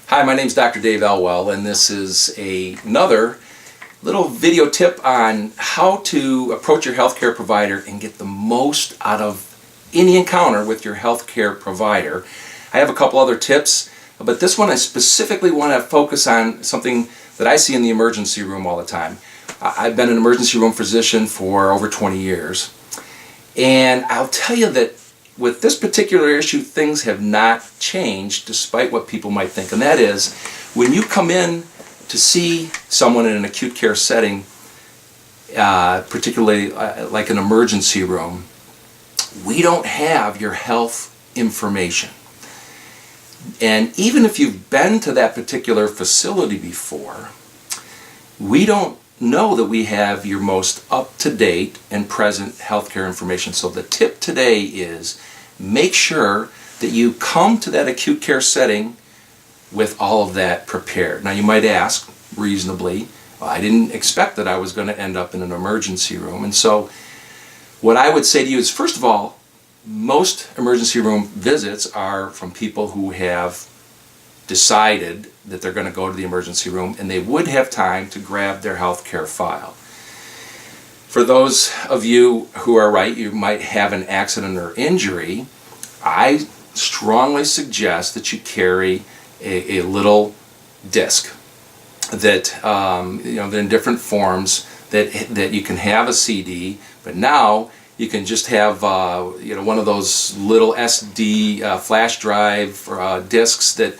Hi, my name is Dr. Dave Elwell, and this is another little video tip on how to approach your healthcare provider and get the most out of any encounter with your healthcare provider. I have a couple other tips, but this one I specifically want to focus on something that I see in the emergency room all the time. I've been an emergency room physician for over 20 years, and I'll tell you that with this particular issue, things have not changed despite what people might think. And that is, when you come in to see someone in an acute care setting, particularly like an emergency room, we don't have your health information. And even if you've been to that particular facility before, we don't know that we have your most up-to-date and present healthcare information. So the tip today is make sure that you come to that acute care setting with all of that prepared. Now you might ask, reasonably, well, I didn't expect that I was going to end up in an emergency room. And so what I would say to you is, first of all, most emergency room visits are from people who have decided that they're going to go to the emergency room and they would have time to grab their healthcare file. For those of you who are right, you might have an accident or injury, I strongly suggest that you carry a little disc that, they're in different forms, that you can have a CD, but now you can just have one of those little SD flash drive discs that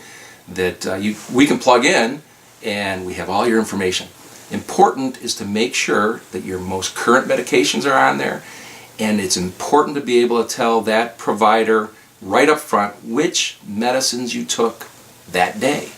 we can plug in, and we have all your information. Important is to make sure that your most current medications are on there, and it's important to be able to tell that provider right up front which medicines you took that day.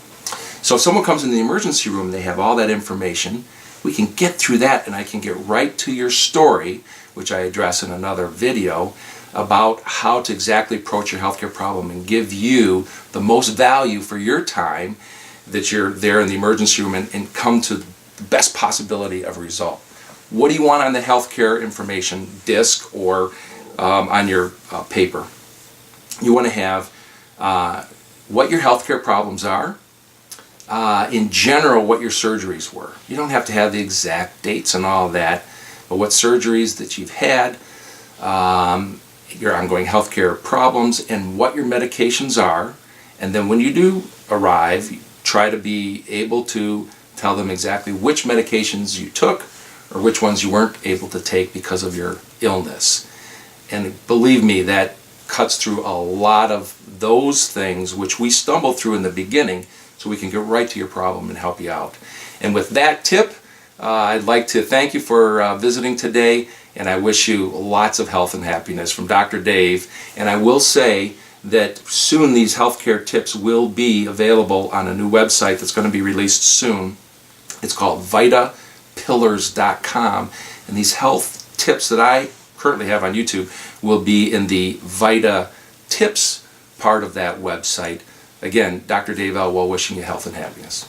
So if someone comes in the emergency room and they have all that information, we can get through that and I can get right to your story, which I address in another video, about how to exactly approach your healthcare problem and give you the most value for your time that you're there in the emergency room and come to the best possibility of result. What do you want on the healthcare information disc or on your paper? You want to have what your healthcare problems are, in general what your surgeries were. You don't have to have the exact dates and all of that, but what surgeries that you've had, your ongoing healthcare problems, and what your medications are. And then when you do arrive, try to be able to tell them exactly which medications you took or which ones you weren't able to take because of your illness. And believe me, that cuts through a lot of those things which we stumble through in the beginning, so we can get right to your problem and help you out. And with that tip, I'd like to thank you for visiting today, and I wish you lots of health and happiness from Dr. Dave. And I will say that soon these healthcare tips will be available on a new website that's going to be released soon. It's called vitapillars.com, and these health tips that I currently have on YouTube will be in the Vita tips part of that website. Again, Dr. Dave Elwell wishing you health and happiness.